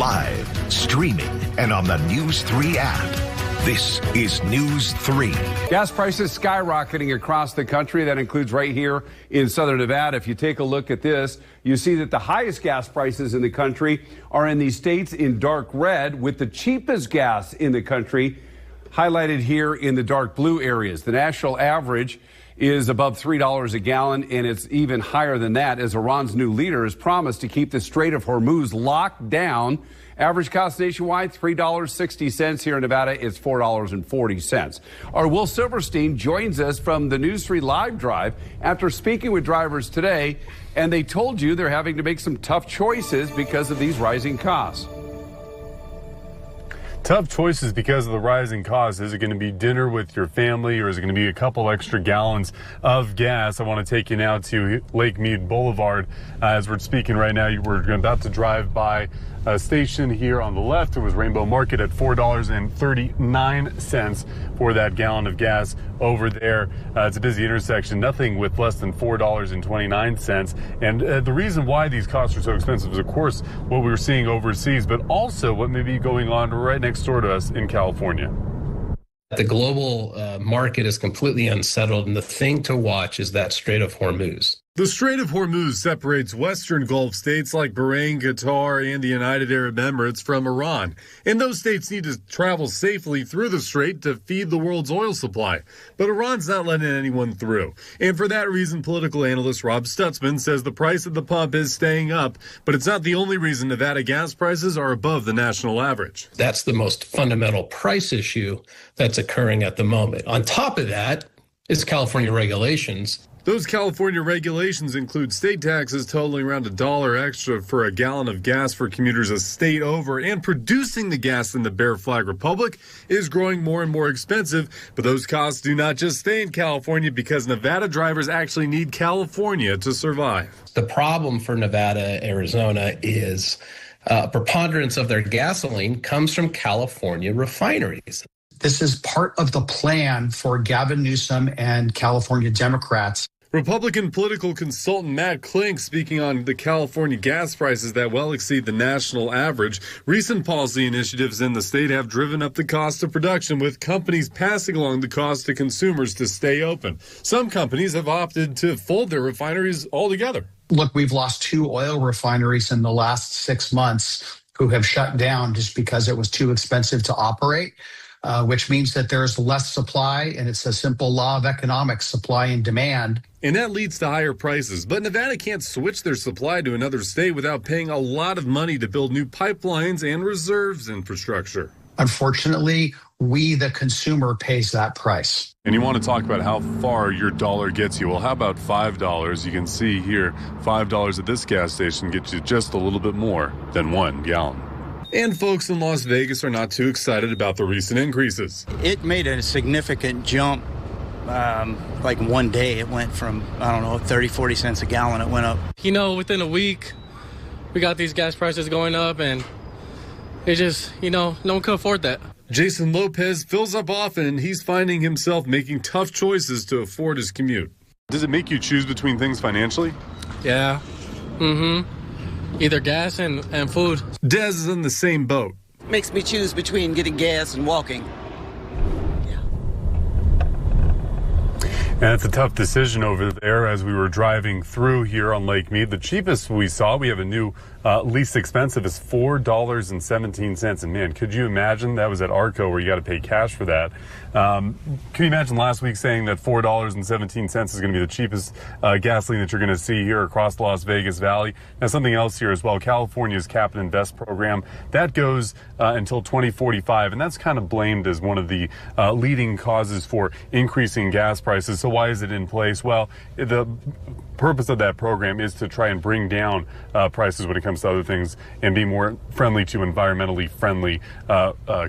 live, streaming, and on the News 3 app. This is News 3. Gas prices skyrocketing across the country. That includes right here in southern Nevada. If you take a look at this, you see that the highest gas prices in the country are in these states in dark red, with the cheapest gas in the country highlighted here in the dark blue areas. The national average is above $3 a gallon, and it's even higher than that as Iran's new leader has promised to keep the Strait of Hormuz locked down. Average cost nationwide, $3.60. Here in Nevada, it's $4.40. Our Will Silverstein joins us from the News 3 Live Drive after speaking with drivers today, and they told you they're having to make some tough choices because of these rising costs. Tough choices because of the rising costs. Is it going to be dinner with your family, or is it going to be a couple extra gallons of gas? I want to take you now to Lake Mead Boulevard. As we're speaking right now, we're about to drive by a station here on the left. It was Rainbow Market at $4.39 for that gallon of gas over there. It's a busy intersection, nothing with less than $4.29. And the reason why these costs are so expensive is, of course, what we were seeing overseas, but also what may be going on right next door to us in California. The global market is completely unsettled, and the thing to watch is that Strait of Hormuz. The Strait of Hormuz separates Western Gulf states like Bahrain, Qatar, and the United Arab Emirates from Iran. And those states need to travel safely through the strait to feed the world's oil supply. But Iran's not letting anyone through. And for that reason, political analyst Rob Stutzman says the price at the pump is staying up, but it's not the only reason Nevada gas prices are above the national average. That's the most fundamental price issue that's occurring at the moment. On top of that is California regulations. Those California regulations include state taxes totaling around $1 extra for a gallon of gas for commuters a state over, and producing the gas in the Bear Flag Republic is growing more and more expensive. But those costs do not just stay in California, because Nevada drivers actually need California to survive. The problem for Nevada, Arizona is preponderance of their gasoline comes from California refineries. This is part of the plan for Gavin Newsom and California Democrats. Republican political consultant Matt Klink speaking on the California gas prices that well exceed the national average. Recent policy initiatives in the state have driven up the cost of production, with companies passing along the cost to consumers to stay open. Some companies have opted to fold their refineries altogether. Look, we've lost 2 oil refineries in the last 6 months who have shut down just because it was too expensive to operate. Which means that there's less supply, and it's a simple law of economics, supply and demand. And that leads to higher prices. But Nevada can't switch their supply to another state without paying a lot of money to build new pipelines and reserves infrastructure. Unfortunately, we, the consumer, pays that price. And you want to talk about how far your dollar gets you. Well, how about $5? You can see here, $5 at this gas station gets you just a little bit more than 1 gallon. And folks in Las Vegas are not too excited about the recent increases. It made a significant jump. Like one day it went from, 30, 40 cents a gallon. It went up. Within a week, we got these gas prices going up, and it just, no one could afford that. Jason Lopez fills up often, and he's finding himself making tough choices to afford his commute. Does it make you choose between things financially? Yeah. Either gas and food. Dez is in the same boat. Makes me choose between getting gas and walking. And it's a tough decision over there as we were driving through here on Lake Mead. The cheapest we saw, we have a new least expensive, is $4.17. And man, could you imagine? That was at Arco, where you got to pay cash for that. Can you imagine last week saying that $4.17 is going to be the cheapest gasoline that you're going to see here across the Las Vegas Valley? Now, something else here as well, California's Cap and Invest program, that goes until 2045, and that's kind of blamed as one of the leading causes for increasing gas prices. So why is it in place? Well, the purpose of that program is to try and bring down prices when it comes to other things and be more friendly to environmentally friendly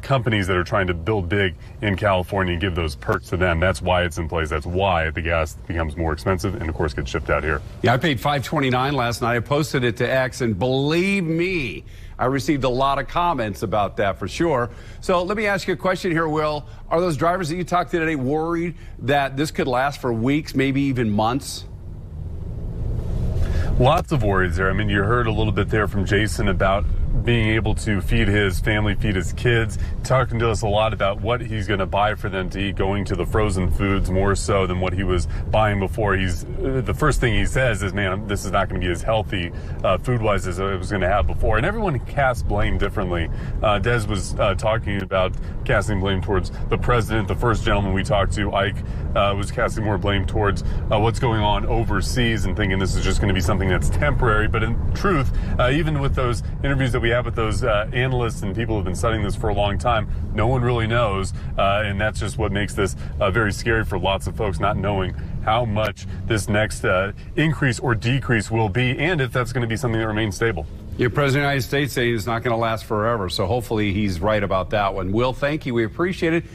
companies that are trying to build big in California and give those perks to them. That's why it's in place. That's why the gas becomes more expensive and, of course, gets shipped out here. Yeah, I paid $5.29 last night. I posted it to X, and believe me, I received a lot of comments about that for sure. So let me ask you a question here, Will. Are those drivers that you talked to today worried that this could last for weeks, maybe even months? Lots of worries there. I mean, you heard a little bit there from Jason about being able to feed his family, feed his kids, talking to us a lot about what he's going to buy for them to eat, going to the frozen foods more so than what he was buying before. The first thing he says is, man, this is not going to be as healthy food-wise as I was going to have before. And everyone casts blame differently. Des was talking about casting blame towards the president. The first gentleman we talked to, Ike, was casting more blame towards what's going on overseas and thinking this is just going to be something that's temporary. But in truth, even with those interviews that we have with those analysts and people who have been studying this for a long time, no one really knows. And that's just what makes this very scary for lots of folks, not knowing how much this next increase or decrease will be, and if that's going to be something that remains stable. Your President of the United States saying it's not going to last forever, so hopefully he's right about that one. Will, thank you. We appreciate it.